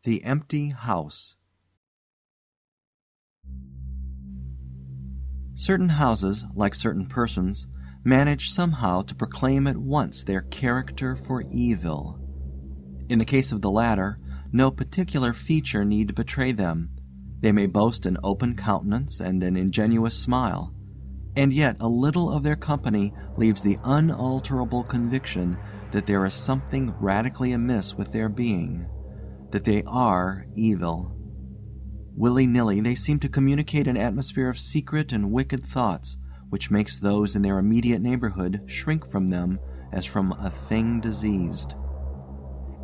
The Empty House. Certain houses, like certain persons, manage somehow to proclaim at once their character for evil. In the case of the latter, no particular feature need betray them. They may boast an open countenance and an ingenuous smile, and yet a little of their company leaves the unalterable conviction that there is something radically amiss with their being, that they are evil. Willy-nilly, they seem to communicate an atmosphere of secret and wicked thoughts, which makes those in their immediate neighborhood shrink from them as from a thing diseased.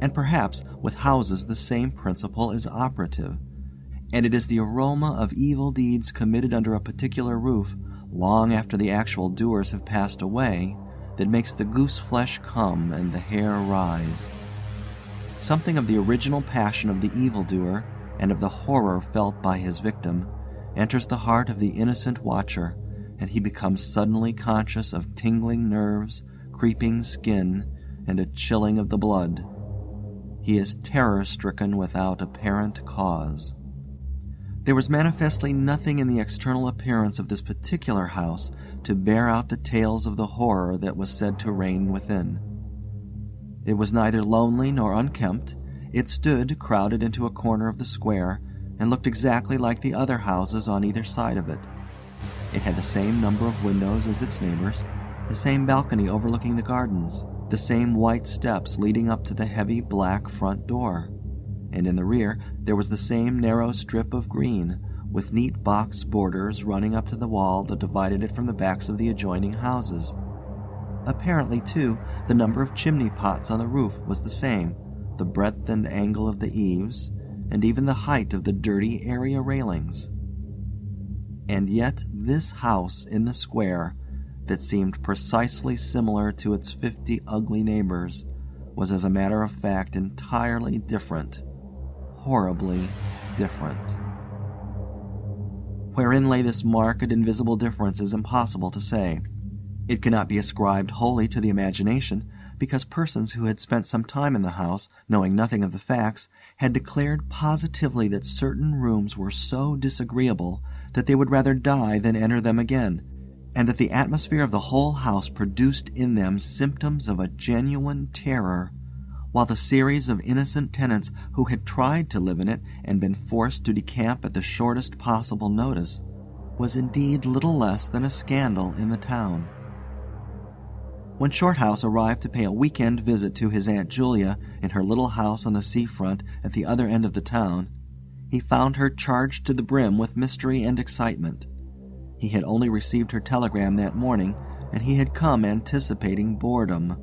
And perhaps with houses the same principle is operative, and it is the aroma of evil deeds committed under a particular roof, long after the actual doers have passed away, that makes the goose flesh come and the hair rise. Something of the original passion of the evildoer, and of the horror felt by his victim, enters the heart of the innocent watcher, and he becomes suddenly conscious of tingling nerves, creeping skin, and a chilling of the blood. He is terror-stricken without apparent cause. There was manifestly nothing in the external appearance of this particular house to bear out the tales of the horror that was said to reign within. It was neither lonely nor unkempt. It stood crowded into a corner of the square, and looked exactly like the other houses on either side of it. It had the same number of windows as its neighbors, the same balcony overlooking the gardens, the same white steps leading up to the heavy black front door, and in the rear there was the same narrow strip of green, with neat box borders running up to the wall that divided it from the backs of the adjoining houses. Apparently, too, the number of chimney pots on the roof was the same, the breadth and angle of the eaves, and even the height of the dirty area railings. And yet this house in the square, that seemed precisely similar to its 50 ugly neighbors, was as a matter of fact entirely different, horribly different. Wherein lay this marked invisible difference is impossible to say. It cannot be ascribed wholly to the imagination, because persons who had spent some time in the house, knowing nothing of the facts, had declared positively that certain rooms were so disagreeable that they would rather die than enter them again, and that the atmosphere of the whole house produced in them symptoms of a genuine terror, while the series of innocent tenants who had tried to live in it and been forced to decamp at the shortest possible notice was indeed little less than a scandal in the town. When Shorthouse arrived to pay a week-end visit to his Aunt Julia in her little house on the seafront at the other end of the town, he found her charged to the brim with mystery and excitement. He had only received her telegram that morning, and he had come anticipating boredom,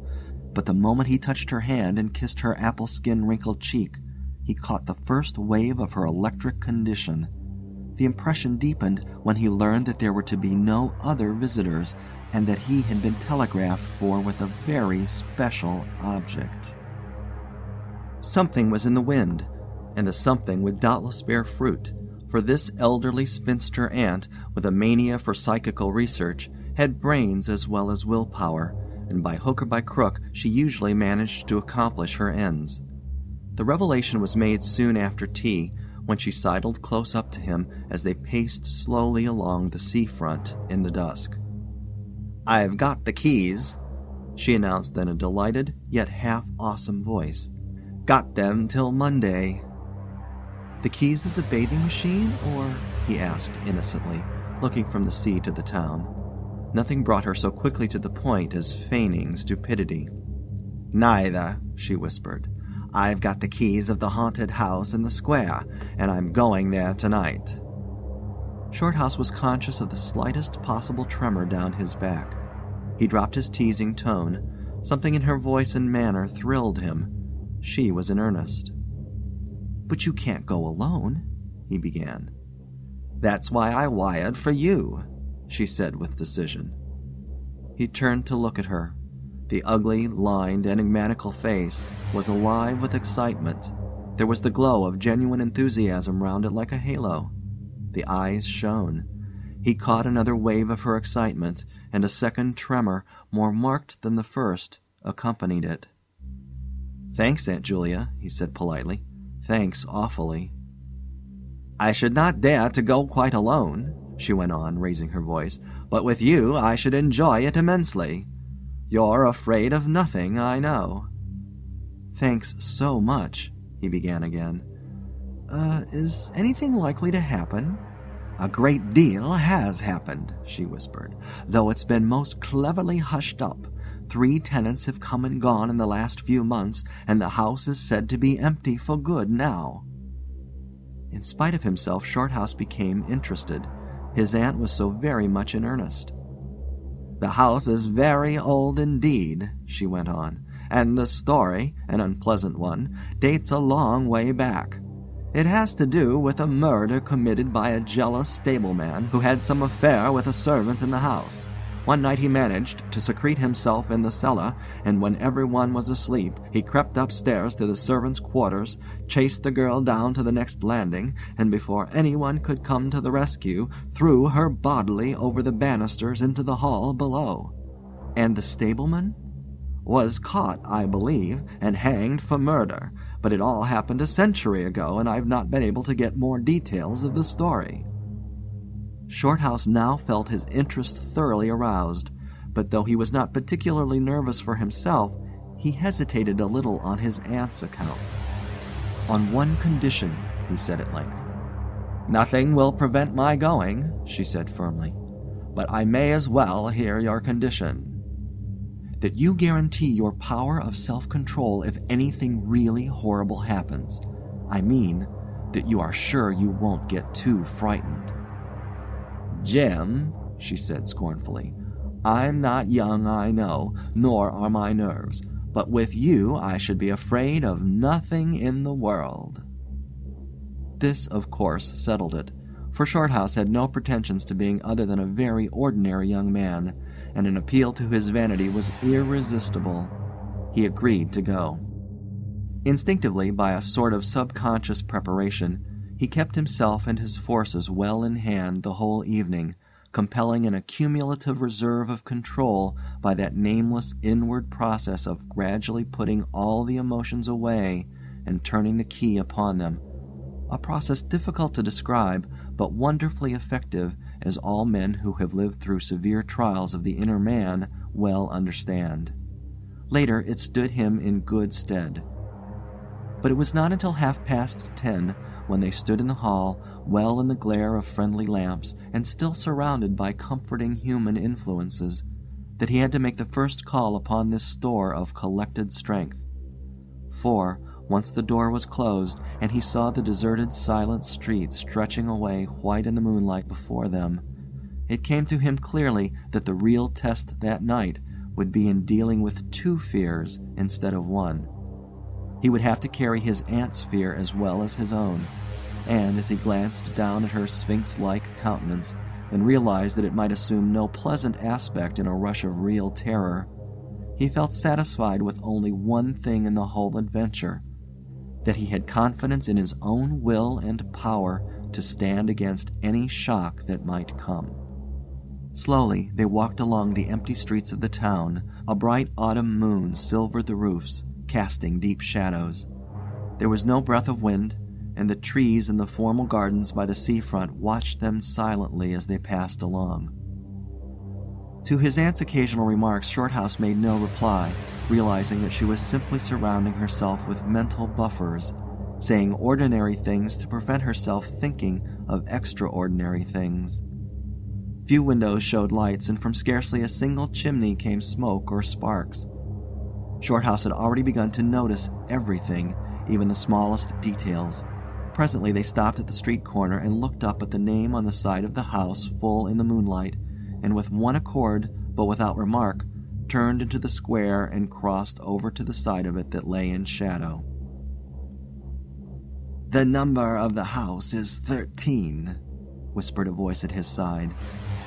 but the moment he touched her hand and kissed her apple-skin wrinkled cheek, he caught the first wave of her electric condition. The impression deepened when he learned that there were to be no other visitors, and that he had been telegraphed for with a very special object. Something was in the wind, and the something would doubtless bear fruit, for this elderly spinster aunt, with a mania for psychical research, had brains as well as willpower, and by hook or by crook she usually managed to accomplish her ends. The revelation was made soon after tea, when she sidled close up to him as they paced slowly along the seafront in the dusk. "I've got the keys," she announced in a delighted yet half-awesome voice. "Got them till Monday." "The keys of the bathing machine, or?" he asked innocently, looking from the sea to the town. Nothing brought her so quickly to the point as feigning stupidity. "Neither," she whispered. "I've got the keys of the haunted house in the square, and I'm going there tonight." Shorthouse was conscious of the slightest possible tremor down his back. He dropped his teasing tone. Something in her voice and manner thrilled him. She was in earnest. "But you can't go alone," he began. "That's why I wired for you," she said with decision. He turned to look at her. The ugly, lined, enigmatical face was alive with excitement. There was the glow of genuine enthusiasm round it like a halo. The eyes shone. He caught another wave of her excitement, and a second tremor, more marked than the first, accompanied it. "Thanks, Aunt Julia," he said politely. "Thanks awfully." "I should not dare to go quite alone," she went on, raising her voice, "but with you I should enjoy it immensely. You're afraid of nothing, I know." "Thanks so much," he began again. Is anything likely to happen?" "A great deal has happened," she whispered, "though it's been most cleverly hushed up. 3 tenants have come and gone in the last few months, and the house is said to be empty for good now." In spite of himself, Shorthouse became interested. His aunt was so very much in earnest. "The house is very old indeed," she went on, "and the story, an unpleasant one, dates a long way back. It has to do with a murder committed by a jealous stableman who had some affair with a servant in the house. One night he managed to secrete himself in the cellar, and when everyone was asleep, he crept upstairs to the servants' quarters, chased the girl down to the next landing, and before anyone could come to the rescue, threw her bodily over the banisters into the hall below." "And the stableman?" "Was caught, I believe, and hanged for murder, but it all happened a century ago, and I've not been able to get more details of the story." Shorthouse now felt his interest thoroughly aroused, but though he was not particularly nervous for himself, he hesitated a little on his aunt's account. "On one condition," he said at length. "Nothing will prevent my going," she said firmly, "but I may as well hear your condition." "That you guarantee your power of self-control if anything really horrible happens. I mean, that you are sure you won't get too frightened." "Jim," she said scornfully, "I'm not young, I know, nor are my nerves, but with you I should be afraid of nothing in the world." This, of course, settled it, for Shorthouse had no pretensions to being other than a very ordinary young man, and an appeal to his vanity was irresistible. He agreed to go. Instinctively, by a sort of subconscious preparation, he kept himself and his forces well in hand the whole evening, compelling an accumulative reserve of control by that nameless inward process of gradually putting all the emotions away and turning the key upon them, a process difficult to describe, but wonderfully effective, as all men who have lived through severe trials of the inner man well understand. Later it stood him in good stead. But it was not until 10:30, when they stood in the hall, well in the glare of friendly lamps, and still surrounded by comforting human influences, that he had to make the first call upon this store of collected strength. For, once the door was closed, and he saw the deserted, silent street stretching away white in the moonlight before them, it came to him clearly that the real test that night would be in dealing with 2 fears instead of 1. He would have to carry his aunt's fear as well as his own, and as he glanced down at her sphinx-like countenance and realized that it might assume no pleasant aspect in a rush of real terror, he felt satisfied with only one thing in the whole adventure, that he had confidence in his own will and power to stand against any shock that might come. Slowly they walked along the empty streets of the town. A bright autumn moon silvered the roofs, casting deep shadows. There was no breath of wind, and the trees in the formal gardens by the seafront watched them silently as they passed along. To his aunt's occasional remarks, Shorthouse made no reply, realizing that she was simply surrounding herself with mental buffers, saying ordinary things to prevent herself thinking of extraordinary things. Few windows showed lights, and from scarcely a single chimney came smoke or sparks. Shorthouse had already begun to notice everything, even the smallest details. Presently they stopped at the street corner and looked up at the name on the side of the house full in the moonlight, and with one accord, but without remark, turned into the square and crossed over to the side of it that lay in shadow. "The number of the house is 13, whispered a voice at his side,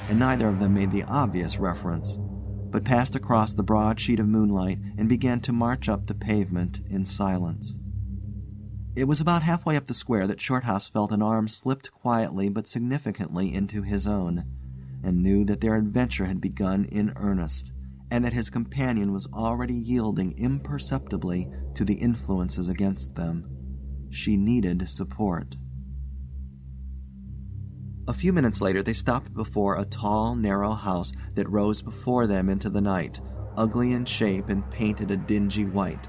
and neither of them made the obvious reference, but passed across the broad sheet of moonlight and began to march up the pavement in silence. It was about halfway up the square that Shorthouse felt an arm slipped quietly but significantly into his own, and knew that their adventure had begun in earnest, and that his companion was already yielding imperceptibly to the influences against them. She needed support. A few minutes later, they stopped before a tall, narrow house that rose before them into the night, ugly in shape and painted a dingy white.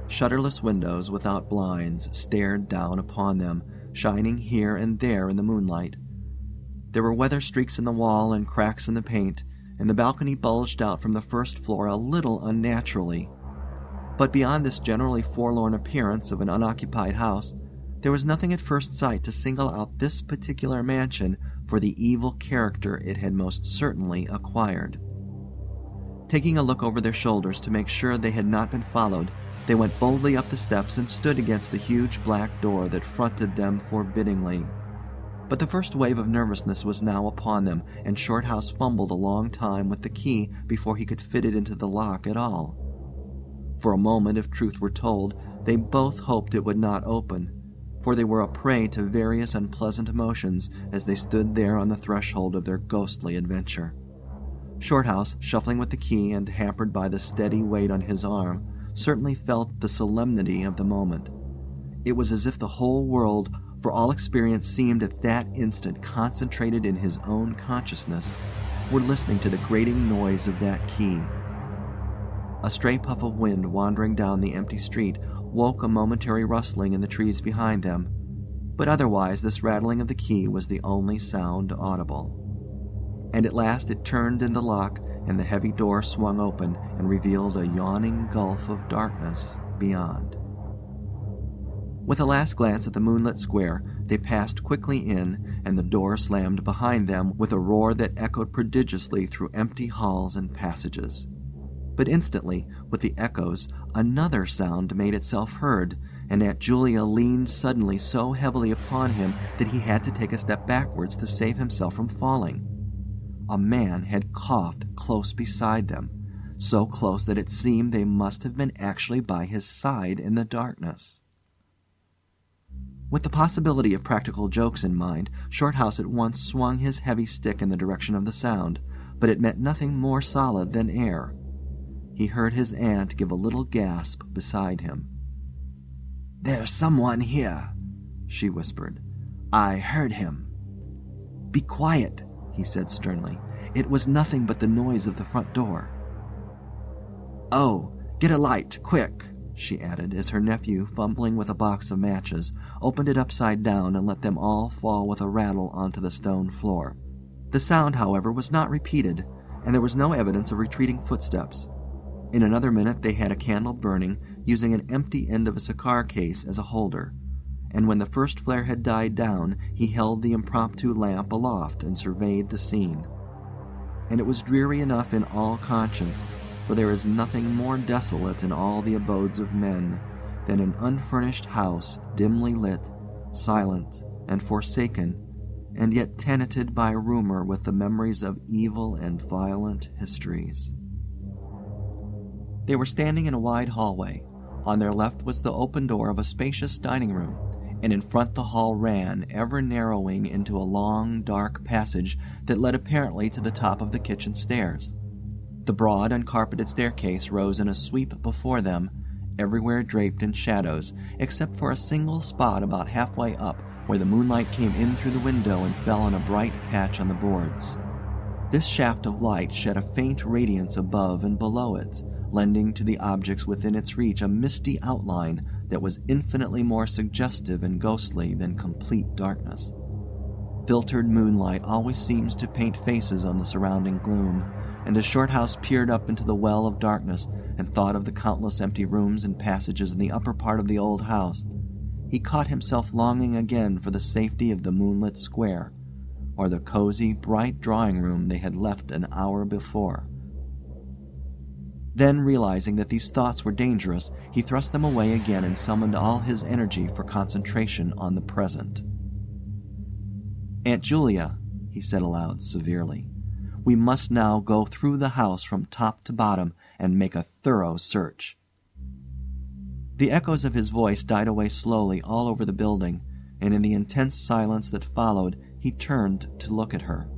Shutterless windows without blinds stared down upon them, shining here and there in the moonlight. There were weather streaks in the wall and cracks in the paint, and the balcony bulged out from the first floor a little unnaturally. But beyond this generally forlorn appearance of an unoccupied house, there was nothing at first sight to single out this particular mansion for the evil character it had most certainly acquired. Taking a look over their shoulders to make sure they had not been followed, they went boldly up the steps and stood against the huge black door that fronted them forbiddingly. But the first wave of nervousness was now upon them, and Shorthouse fumbled a long time with the key before he could fit it into the lock at all. For a moment, if truth were told, they both hoped it would not open, for they were a prey to various unpleasant emotions as they stood there on the threshold of their ghostly adventure. Shorthouse, shuffling with the key and hampered by the steady weight on his arm, certainly felt the solemnity of the moment. It was as if the whole world, for all experience, seemed at that instant concentrated in his own consciousness, were listening to the grating noise of that key. A stray puff of wind wandering down the empty street woke a momentary rustling in the trees behind them, but otherwise this rattling of the key was the only sound audible. And at last it turned in the lock, and the heavy door swung open and revealed a yawning gulf of darkness beyond. With a last glance at the moonlit square, they passed quickly in, and the door slammed behind them with a roar that echoed prodigiously through empty halls and passages. But instantly, with the echoes, another sound made itself heard, and Aunt Julia leaned suddenly so heavily upon him that he had to take a step backwards to save himself from falling. A man had coughed close beside them, so close that it seemed they must have been actually by his side in the darkness. With the possibility of practical jokes in mind, Shorthouse at once swung his heavy stick in the direction of the sound, but it met nothing more solid than air. He heard his aunt give a little gasp beside him. "There's someone here," she whispered. "I heard him." "Be quiet," he said sternly. "It was nothing but the noise of the front door." "Oh, get a light, quick," she added, as her nephew, fumbling with a box of matches, opened it upside down and let them all fall with a rattle onto the stone floor. The sound, however, was not repeated, and there was no evidence of retreating footsteps. In another minute they had a candle burning, using an empty end of a cigar case as a holder, and when the first flare had died down, he held the impromptu lamp aloft and surveyed the scene. And it was dreary enough in all conscience, for there is nothing more desolate in all the abodes of men than an unfurnished house dimly lit, silent, and forsaken, and yet tenanted by rumor with the memories of evil and violent histories. They were standing in a wide hallway. On their left was the open door of a spacious dining room, and in front the hall ran, ever narrowing into a long, dark passage that led apparently to the top of the kitchen stairs. The broad, uncarpeted staircase rose in a sweep before them, everywhere draped in shadows, except for a single spot about halfway up where the moonlight came in through the window and fell on a bright patch on the boards. This shaft of light shed a faint radiance above and below it, lending to the objects within its reach a misty outline that was infinitely more suggestive and ghostly than complete darkness. Filtered moonlight always seems to paint faces on the surrounding gloom, and as Shorthouse peered up into the well of darkness and thought of the countless empty rooms and passages in the upper part of the old house, he caught himself longing again for the safety of the moonlit square, or the cozy, bright drawing-room they had left an hour before. Then, realizing that these thoughts were dangerous, he thrust them away again and summoned all his energy for concentration on the present. "Aunt Julia," he said aloud, severely, "we must now go through the house from top to bottom and make a thorough search." The echoes of his voice died away slowly all over the building, and in the intense silence that followed he turned to look at her.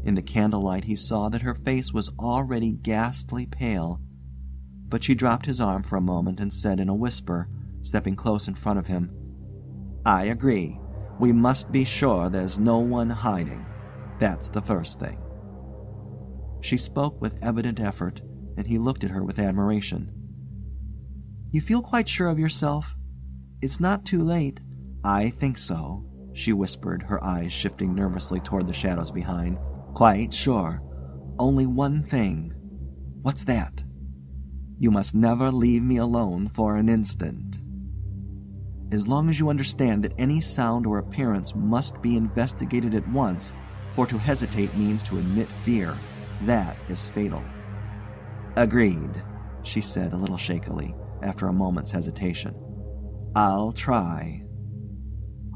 In the candlelight he saw that her face was already ghastly pale, but she dropped his arm for a moment and said in a whisper, stepping close in front of him, I agree. We must be sure there's no one hiding. That's the first thing. She spoke with evident effort, and he looked at her with admiration. You feel quite sure of yourself? It's not too late. I think so, she whispered, her eyes shifting nervously toward the shadows behind. Quite sure. Only one thing. What's that? You must never leave me alone for an instant. As long as you understand that any sound or appearance must be investigated at once, for to hesitate means to admit fear, that is fatal. Agreed, she said a little shakily, after a moment's hesitation. I'll try.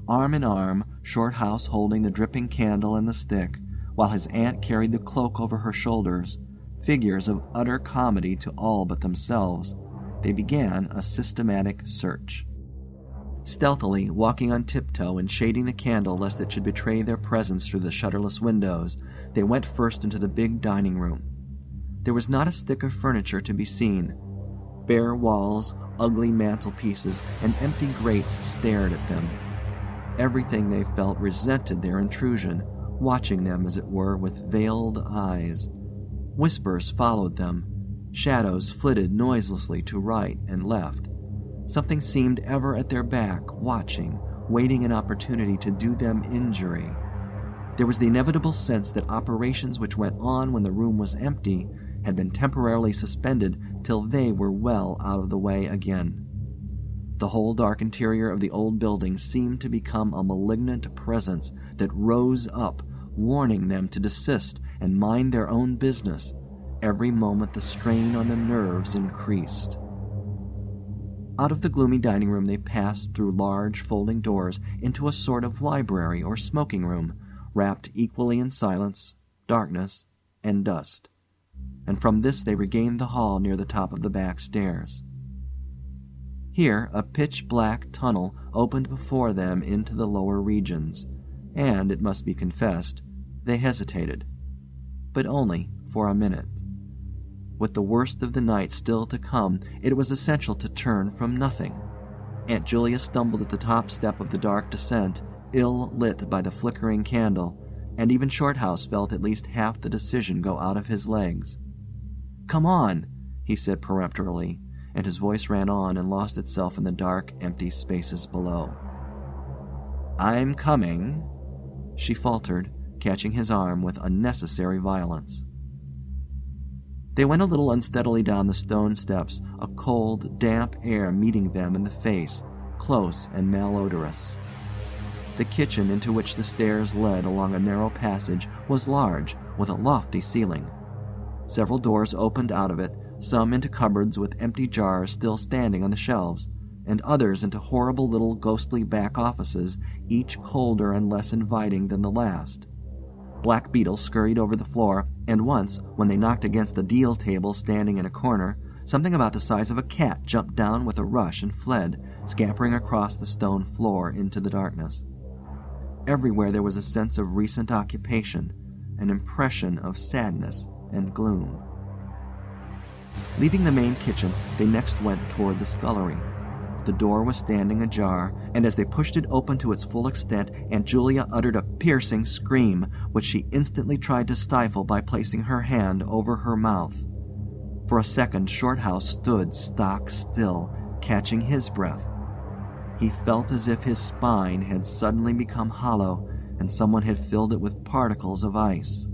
Arm in arm, Shorthouse holding the dripping candle and the stick, while his aunt carried the cloak over her shoulders, figures of utter comedy to all but themselves, they began a systematic search. Stealthily, walking on tiptoe and shading the candle lest it should betray their presence through the shutterless windows, they went first into the big dining room. There was not a stick of furniture to be seen. Bare walls, ugly mantelpieces, and empty grates stared at them. Everything, they felt, resented their intrusion, watching them, as it were, with veiled eyes. Whispers followed them. Shadows flitted noiselessly to right and left. Something seemed ever at their back, watching, waiting an opportunity to do them injury. There was the inevitable sense that operations which went on when the room was empty had been temporarily suspended till they were well out of the way again. The whole dark interior of the old building seemed to become a malignant presence that rose up, warning them to desist and mind their own business. Every moment the strain on the nerves increased. Out of the gloomy dining room they passed through large folding doors into a sort of library or smoking room, wrapped equally in silence, darkness, and dust. And from this they regained the hall near the top of the back stairs. Here a pitch-black tunnel opened before them into the lower regions, and, it must be confessed, they hesitated. But only for a minute. With the worst of the night still to come, it was essential to turn from nothing. Aunt Julia stumbled at the top step of the dark descent, ill lit by the flickering candle, and even Shorthouse felt at least half the decision go out of his legs. "Come on," he said peremptorily, and his voice ran on and lost itself in the dark, empty spaces below. "I'm coming," she faltered, catching his arm with unnecessary violence. They went a little unsteadily down the stone steps, a cold, damp air meeting them in the face, close and malodorous. The kitchen, into which the stairs led along a narrow passage, was large, with a lofty ceiling. Several doors opened out of it, some into cupboards with empty jars still standing on the shelves, and others into horrible little ghostly back offices, each colder and less inviting than the last. Black beetles scurried over the floor, and once, when they knocked against the deal table standing in a corner, something about the size of a cat jumped down with a rush and fled, scampering across the stone floor into the darkness. Everywhere there was a sense of recent occupation, an impression of sadness and gloom. Leaving the main kitchen, they next went toward the scullery. The door was standing ajar, and as they pushed it open to its full extent, Aunt Julia uttered a piercing scream, which she instantly tried to stifle by placing her hand over her mouth. For a second, Shorthouse stood stock still, catching his breath. He felt as if his spine had suddenly become hollow, and someone had filled it with particles of ice.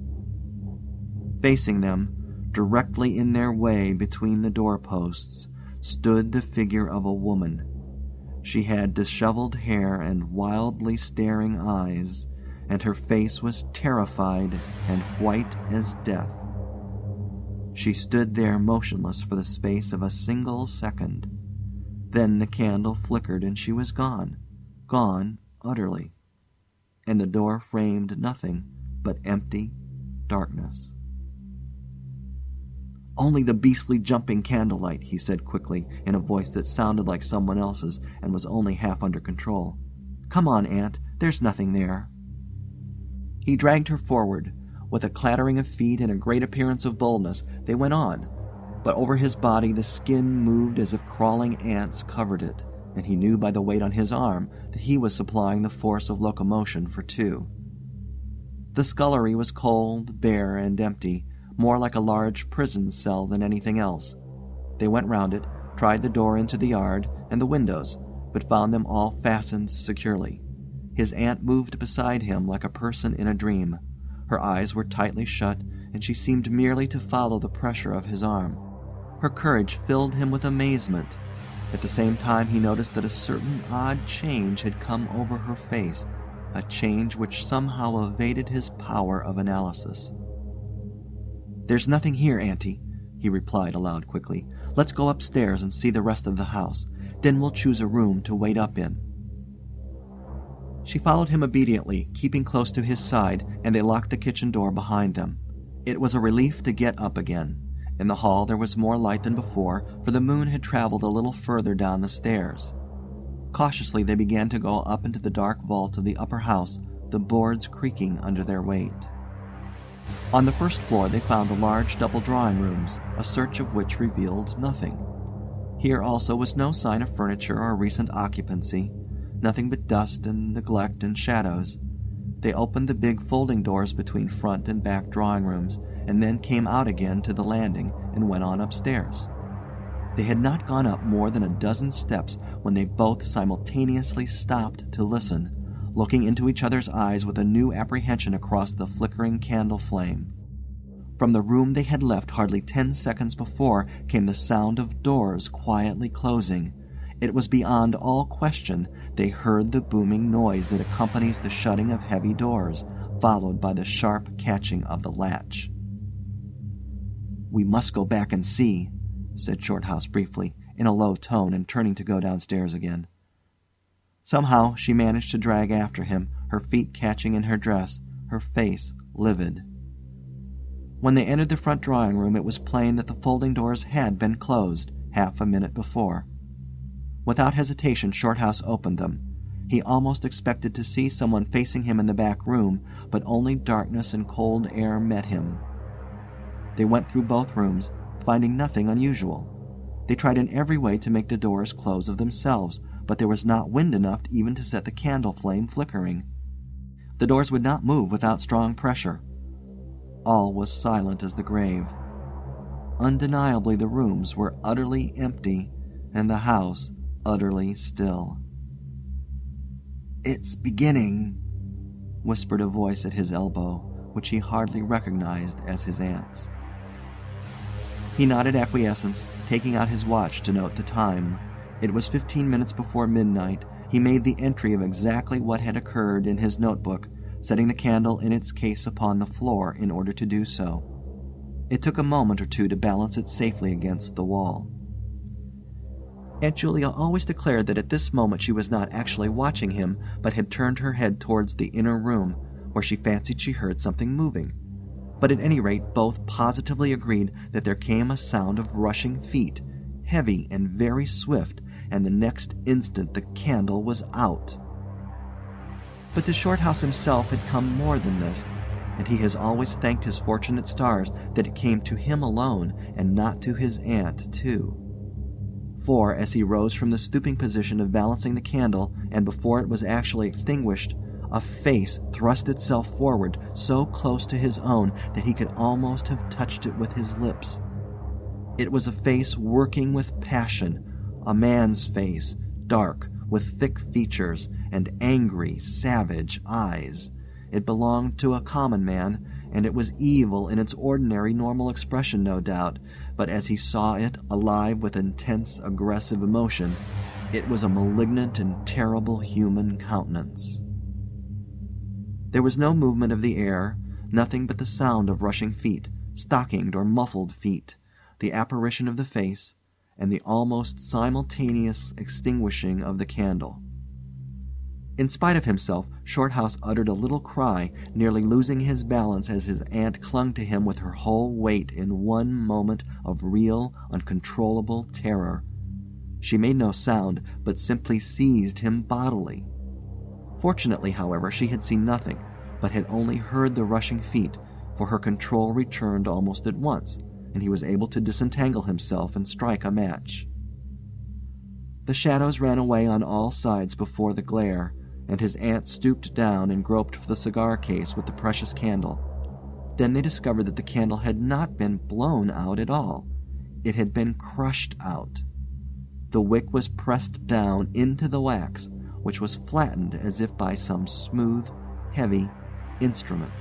Facing them, directly in their way between the doorposts, stood the figure of a woman. She had disheveled hair and wildly staring eyes, and her face was terrified and white as death. She stood there motionless for the space of a single second. Then the candle flickered and she was gone, gone utterly, and the door framed nothing but empty darkness. "Only the beastly jumping candlelight," he said quickly, in a voice that sounded like someone else's and was only half under control. "Come on, Aunt, there's nothing there." He dragged her forward. With a clattering of feet and a great appearance of boldness, they went on, but over his body the skin moved as if crawling ants covered it, and he knew by the weight on his arm that he was supplying the force of locomotion for two. The scullery was cold, bare, and empty, more like a large prison cell than anything else. They went round it, tried the door into the yard and the windows, but found them all fastened securely. His aunt moved beside him like a person in a dream. Her eyes were tightly shut, and she seemed merely to follow the pressure of his arm. Her courage filled him with amazement. At the same time he noticed that a certain odd change had come over her face, a change which somehow evaded his power of analysis. "There's nothing here, Auntie," he replied aloud quickly. "Let's go upstairs and see the rest of the house. Then we'll choose a room to wait up in." She followed him obediently, keeping close to his side, and they locked the kitchen door behind them. It was a relief to get up again. In the hall there was more light than before, for the moon had traveled a little further down the stairs. Cautiously they began to go up into the dark vault of the upper house, the boards creaking under their weight. On the first floor they found the large double drawing rooms, a search of which revealed nothing. Here also was no sign of furniture or recent occupancy, nothing but dust and neglect and shadows. They opened the big folding doors between front and back drawing rooms, and then came out again to the landing and went on upstairs. They had not gone up more than a dozen steps when they both simultaneously stopped to listen, looking into each other's eyes with a new apprehension across the flickering candle flame. From the room they had left hardly 10 seconds before came the sound of doors quietly closing. It was beyond all question they heard the booming noise that accompanies the shutting of heavy doors, followed by the sharp catching of the latch. "We must go back and see," said Shorthouse briefly, in a low tone, and turning to go downstairs again. Somehow she managed to drag after him, her feet catching in her dress, her face livid. When they entered the front drawing room it was plain that the folding doors had been closed half a minute before. Without hesitation Shorthouse opened them. He almost expected to see someone facing him in the back room, but only darkness and cold air met him. They went through both rooms, finding nothing unusual. They tried in every way to make the doors close of themselves, but there was not wind enough even to set the candle flame flickering. The doors would not move without strong pressure. All was silent as the grave. Undeniably the rooms were utterly empty, and the house utterly still. "It's beginning," whispered a voice at his elbow, which he hardly recognized as his aunt's. He nodded acquiescence, taking out his watch to note the time. It was 15 minutes before midnight. He made the entry of exactly what had occurred in his notebook, setting the candle in its case upon the floor in order to do so. It took a moment or two to balance it safely against the wall. Aunt Julia always declared that at this moment she was not actually watching him, but had turned her head towards the inner room, where she fancied she heard something moving. But at any rate both positively agreed that there came a sound of rushing feet, heavy and very swift, and the next instant the candle was out. But to Shorthouse himself had come more than this, and he has always thanked his fortunate stars that it came to him alone and not to his aunt too. For, as he rose from the stooping position of balancing the candle, and before it was actually extinguished, a face thrust itself forward so close to his own that he could almost have touched it with his lips. It was a face working with passion, a man's face, dark, with thick features, and angry, savage eyes. It belonged to a common man, and it was evil in its ordinary normal expression, no doubt, but as he saw it, alive with intense, aggressive emotion, it was a malignant and terrible human countenance. There was no movement of the air, nothing but the sound of rushing feet, stockinged or muffled feet, the apparition of the face, and the almost simultaneous extinguishing of the candle. In spite of himself, Shorthouse uttered a little cry, nearly losing his balance as his aunt clung to him with her whole weight in one moment of real, uncontrollable terror. She made no sound, but simply seized him bodily. Fortunately, however, she had seen nothing, but had only heard the rushing feet, for her control returned almost at once, and he was able to disentangle himself and strike a match. The shadows ran away on all sides before the glare, and his aunt stooped down and groped for the cigar case with the precious candle. Then they discovered that the candle had not been blown out at all. It had been crushed out. The wick was pressed down into the wax, which was flattened as if by some smooth, heavy instrument.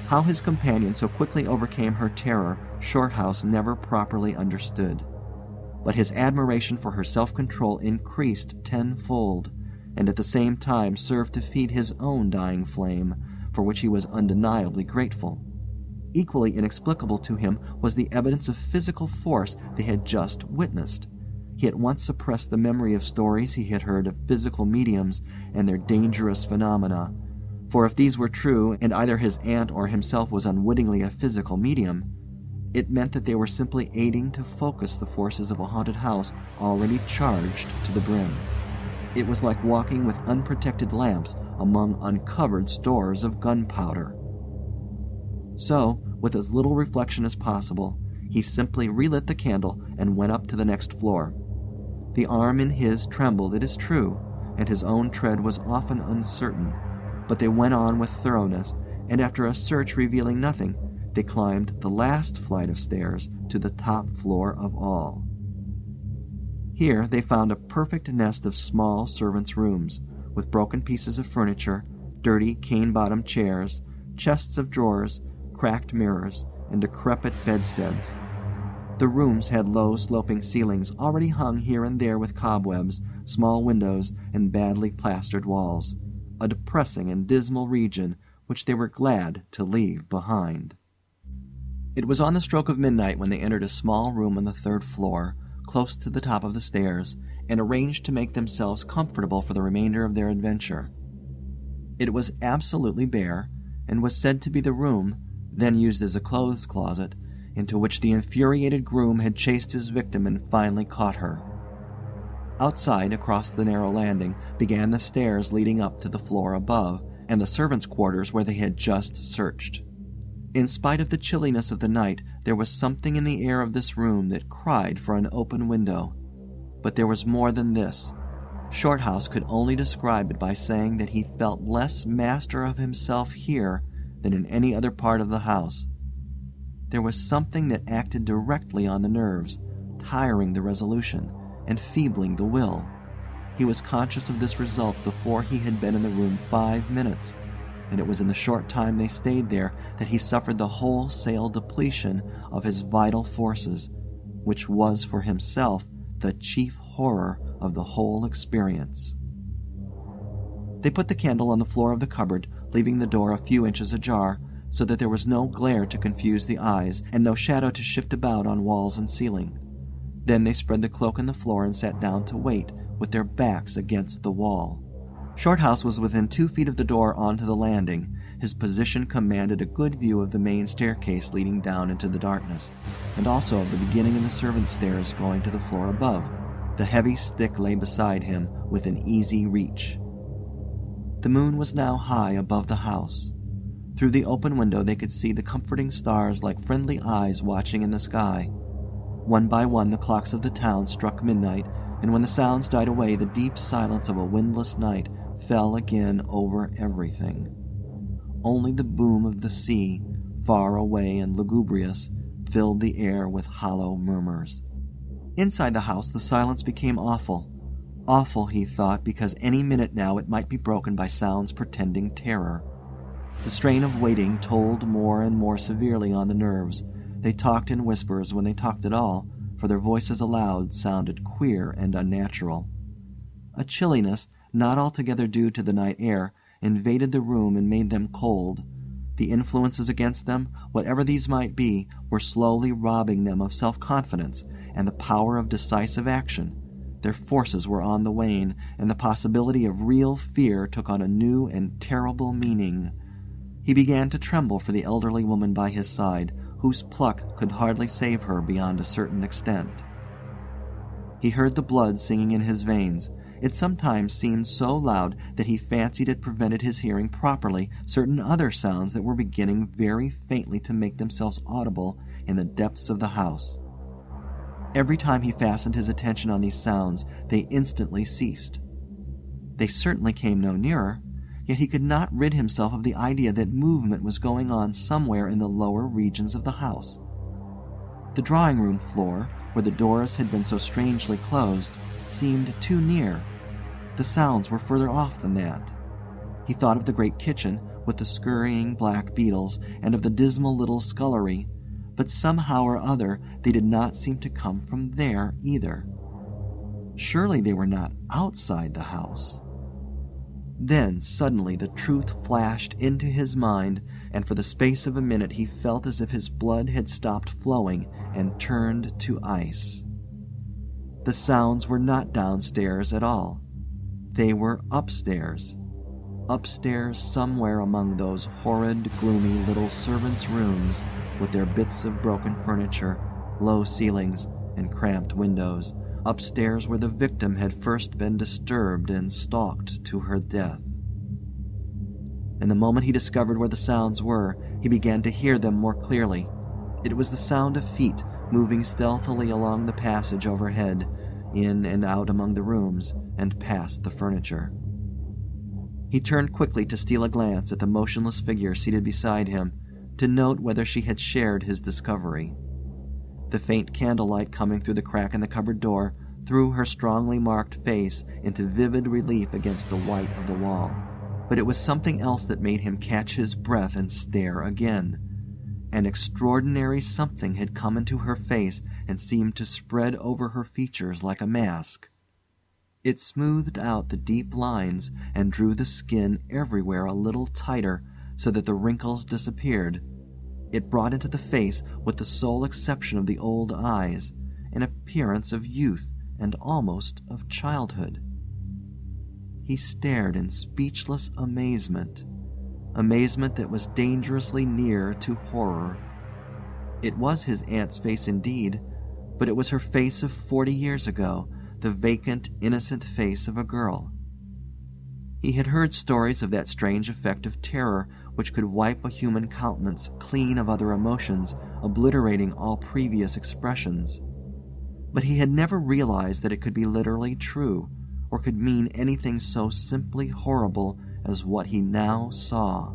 How his companion so quickly overcame her terror, Shorthouse never properly understood. But his admiration for her self-control increased tenfold, and at the same time served to feed his own dying flame, for which he was undeniably grateful. Equally inexplicable to him was the evidence of physical force they had just witnessed. He at once suppressed the memory of stories he had heard of physical mediums and their dangerous phenomena, for if these were true, and either his aunt or himself was unwittingly a physical medium, it meant that they were simply aiding to focus the forces of a haunted house already charged to the brim. It was like walking with unprotected lamps among uncovered stores of gunpowder. So, with as little reflection as possible, he simply relit the candle and went up to the next floor. The arm in his trembled, it is true, and his own tread was often uncertain, but they went on with thoroughness, and after a search revealing nothing, they climbed the last flight of stairs to the top floor of all. Here they found a perfect nest of small servants' rooms, with broken pieces of furniture, dirty cane-bottomed chairs, chests of drawers, cracked mirrors, and decrepit bedsteads. The rooms had low sloping ceilings already hung here and there with cobwebs, small windows, and badly plastered walls, a depressing and dismal region which they were glad to leave behind. It was on the stroke of midnight when they entered a small room on the third floor, close to the top of the stairs, and arranged to make themselves comfortable for the remainder of their adventure. It was absolutely bare, and was said to be the room, then used as a clothes closet, into which the infuriated groom had chased his victim and finally caught her. Outside, across the narrow landing, began the stairs leading up to the floor above, and the servants' quarters where they had just searched. In spite of the chilliness of the night, there was something in the air of this room that cried for an open window. But there was more than this. Shorthouse could only describe it by saying that he felt less master of himself here than in any other part of the house. There was something that acted directly on the nerves, tiring the resolution, and feebling the will. He was conscious of this result before he had been in the room 5 minutes, and it was in the short time they stayed there that he suffered the wholesale depletion of his vital forces, which was for himself the chief horror of the whole experience. They put the candle on the floor of the cupboard, leaving the door a few inches ajar, so that there was no glare to confuse the eyes and no shadow to shift about on walls and ceiling. Then they spread the cloak on the floor and sat down to wait, with their backs against the wall. Shorthouse was within 2 feet of the door onto the landing. His position commanded a good view of the main staircase leading down into the darkness, and also of the beginning of the servants' stairs going to the floor above. The heavy stick lay beside him within easy reach. The moon was now high above the house. Through the open window they could see the comforting stars like friendly eyes watching in the sky. One by one the clocks of the town struck midnight, and when the sounds died away the deep silence of a windless night fell again over everything. Only the boom of the sea, far away and lugubrious, filled the air with hollow murmurs. Inside the house the silence became awful. Awful, he thought, because any minute now it might be broken by sounds portending terror. The strain of waiting told more and more severely on the nerves. They talked in whispers when they talked at all, for their voices aloud sounded queer and unnatural. A chilliness, not altogether due to the night air, invaded the room and made them cold. The influences against them, whatever these might be, were slowly robbing them of self-confidence and the power of decisive action. Their forces were on the wane, and the possibility of real fear took on a new and terrible meaning. He began to tremble for the elderly woman by his side, whose pluck could hardly save her beyond a certain extent. He heard the blood singing in his veins. It sometimes seemed so loud that he fancied it prevented his hearing properly certain other sounds that were beginning very faintly to make themselves audible in the depths of the house. Every time he fastened his attention on these sounds, they instantly ceased. They certainly came no nearer, yet he could not rid himself of the idea that movement was going on somewhere in the lower regions of the house. The drawing-room floor, where the doors had been so strangely closed, seemed too near. The sounds were further off than that. He thought of the great kitchen, with the scurrying black beetles, and of the dismal little scullery, but somehow or other they did not seem to come from there either. Surely they were not outside the house. Then suddenly the truth flashed into his mind, and for the space of a minute he felt as if his blood had stopped flowing and turned to ice. The sounds were not downstairs at all. They were upstairs. Upstairs somewhere among those horrid, gloomy little servants' rooms with their bits of broken furniture, low ceilings, and cramped windows. Upstairs where the victim had first been disturbed and stalked to her death. And the moment he discovered where the sounds were, he began to hear them more clearly. It was the sound of feet moving stealthily along the passage overhead, in and out among the rooms, and past the furniture. He turned quickly to steal a glance at the motionless figure seated beside him, to note whether she had shared his discovery. The faint candlelight coming through the crack in the cupboard door threw her strongly marked face into vivid relief against the white of the wall. But it was something else that made him catch his breath and stare again. An extraordinary something had come into her face and seemed to spread over her features like a mask. It smoothed out the deep lines and drew the skin everywhere a little tighter so that the wrinkles disappeared. It brought into the face, with the sole exception of the old eyes, an appearance of youth and almost of childhood. He stared in speechless amazement that was dangerously near to horror. It was his aunt's face indeed, but it was her face of 40 years ago, the vacant, innocent face of a girl. He had heard stories of that strange effect of terror which could wipe a human countenance clean of other emotions, obliterating all previous expressions. But he had never realized that it could be literally true, or could mean anything so simply horrible as what he now saw.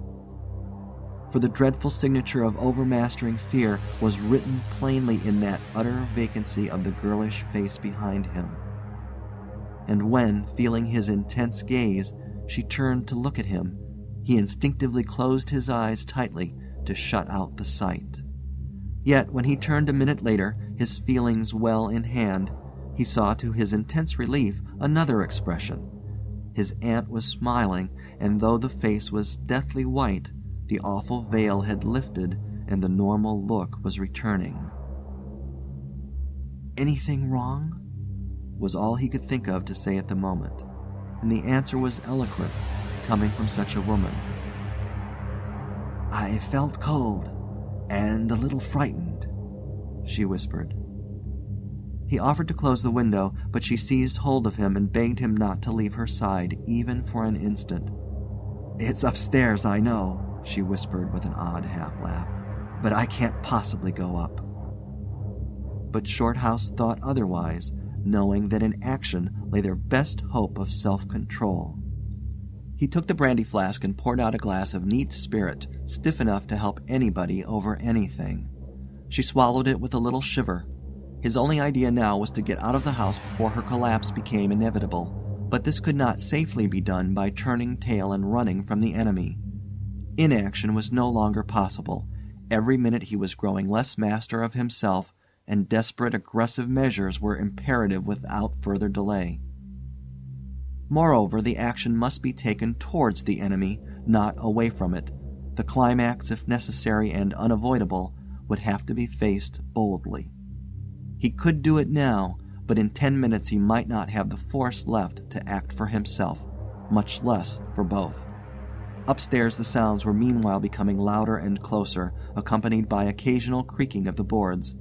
For the dreadful signature of overmastering fear was written plainly in that utter vacancy of the girlish face behind him. And when, feeling his intense gaze, she turned to look at him, he instinctively closed his eyes tightly to shut out the sight. Yet when he turned a minute later, his feelings well in hand, he saw to his intense relief another expression. His aunt was smiling, and though the face was deathly white, the awful veil had lifted and the normal look was returning. "Anything wrong?" was all he could think of to say at the moment, and the answer was eloquent, coming from such a woman. "I felt cold and a little frightened," she whispered. He offered to close the window, but she seized hold of him and begged him not to leave her side, even for an instant. "It's upstairs, I know," she whispered with an odd half-laugh, "but I can't possibly go up." But Shorthouse thought otherwise, knowing that in action lay their best hope of self-control. He took the brandy flask and poured out a glass of neat spirit, stiff enough to help anybody over anything. She swallowed it with a little shiver. His only idea now was to get out of the house before her collapse became inevitable, but this could not safely be done by turning tail and running from the enemy. Inaction was no longer possible. Every minute he was growing less master of himself, and desperate aggressive measures were imperative without further delay. Moreover, the action must be taken towards the enemy, not away from it. The climax, if necessary and unavoidable, would have to be faced boldly. He could do it now, but in 10 minutes he might not have the force left to act for himself, much less for both. Upstairs the sounds were meanwhile becoming louder and closer, accompanied by occasional creaking of the boards.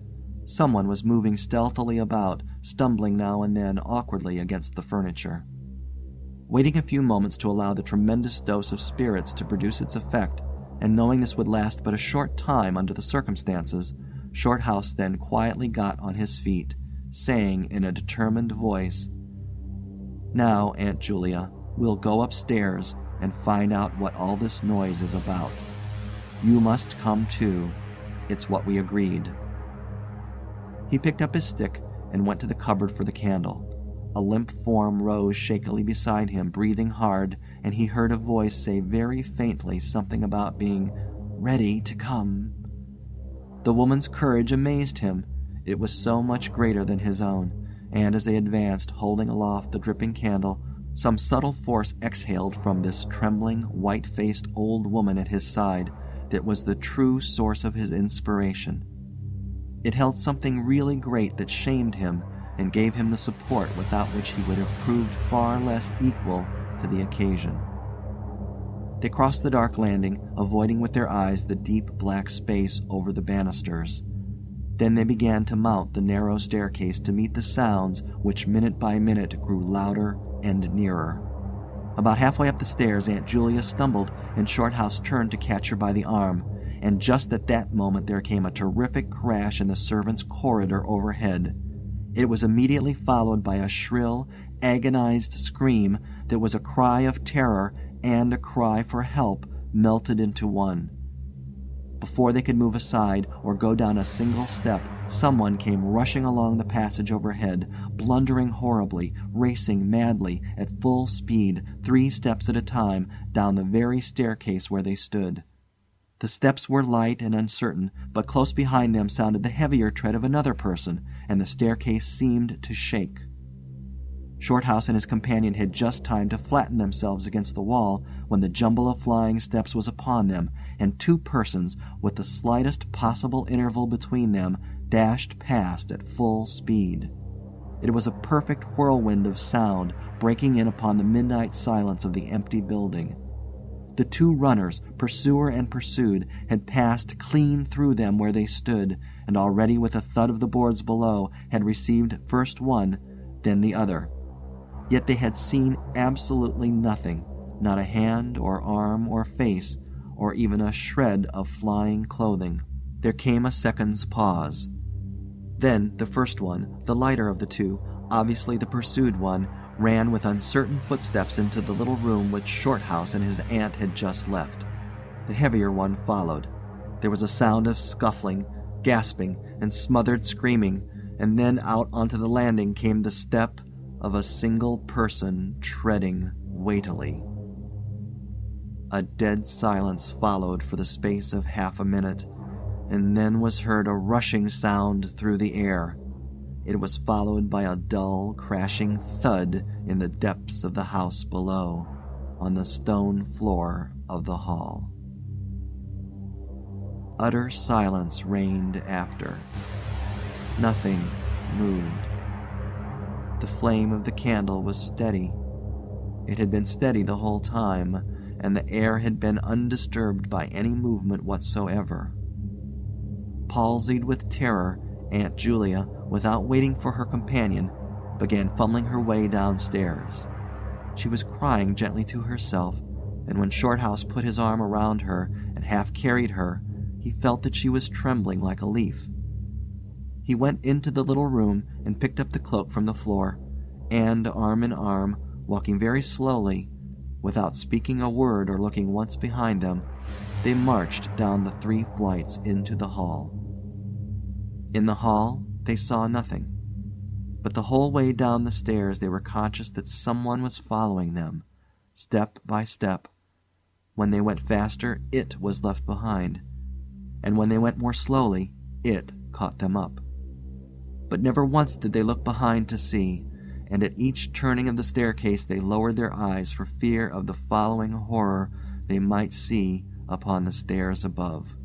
Someone was moving stealthily about, stumbling now and then awkwardly against the furniture. Waiting a few moments to allow the tremendous dose of spirits to produce its effect, and knowing this would last but a short time under the circumstances, Shorthouse then quietly got on his feet, saying in a determined voice, "Now, Aunt Julia, we'll go upstairs and find out what all this noise is about. You must come too. It's what we agreed." He picked up his stick and went to the cupboard for the candle. A limp form rose shakily beside him, breathing hard, and he heard a voice say very faintly something about being ready to come. The woman's courage amazed him. It was so much greater than his own, and as they advanced, holding aloft the dripping candle, some subtle force exhaled from this trembling, white-faced old woman at his side that was the true source of his inspiration. It held something really great that shamed him and gave him the support without which he would have proved far less equal to the occasion. They crossed the dark landing, avoiding with their eyes the deep black space over the banisters. Then they began to mount the narrow staircase to meet the sounds which minute by minute grew louder and nearer. About halfway up the stairs, Aunt Julia stumbled, and Shorthouse turned to catch her by the arm, and just at that moment there came a terrific crash in the servants' corridor overhead. It was immediately followed by a shrill, agonized scream that was a cry of terror and a cry for help melted into one. Before they could move aside or go down a single step, someone came rushing along the passage overhead, blundering horribly, racing madly at full speed, 3 steps at a time, down the very staircase where they stood. The steps were light and uncertain, but close behind them sounded the heavier tread of another person, and the staircase seemed to shake. Shorthouse and his companion had just time to flatten themselves against the wall when the jumble of flying steps was upon them, and 2 persons, with the slightest possible interval between them, dashed past at full speed. It was a perfect whirlwind of sound breaking in upon the midnight silence of the empty building. The 2 runners, pursuer and pursued, had passed clean through them where they stood, and already with a thud of the boards below had received first one, then the other. Yet they had seen absolutely nothing, not a hand or arm or face, or even a shred of flying clothing. There came a second's pause. Then the first one, the lighter of the 2, obviously the pursued one, ran with uncertain footsteps into the little room which Shorthouse and his aunt had just left. The heavier one followed. There was a sound of scuffling, gasping, and smothered screaming, and then out onto the landing came the step of a single person treading weightily. A dead silence followed for the space of half a minute, and then was heard a rushing sound through the air. It was followed by a dull, crashing thud in the depths of the house below, on the stone floor of the hall. Utter silence reigned after. Nothing moved. The flame of the candle was steady. It had been steady the whole time, and the air had been undisturbed by any movement whatsoever. Palsied with terror, Aunt Julia, without waiting for her companion, began fumbling her way downstairs. She was crying gently to herself, and when Shorthouse put his arm around her and half carried her, he felt that she was trembling like a leaf. He went into the little room and picked up the cloak from the floor, and, arm in arm, walking very slowly, without speaking a word or looking once behind them, they marched down the 3 flights into the hall. In the hall, they saw nothing, but the whole way down the stairs they were conscious that someone was following them, step by step. When they went faster, it was left behind, and when they went more slowly, it caught them up. But never once did they look behind to see, and at each turning of the staircase they lowered their eyes for fear of the following horror they might see upon the stairs above.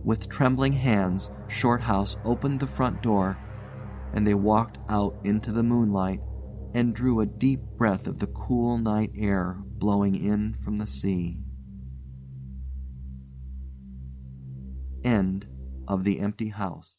With trembling hands, Shorthouse opened the front door, and they walked out into the moonlight and drew a deep breath of the cool night air blowing in from the sea. End of The Empty House.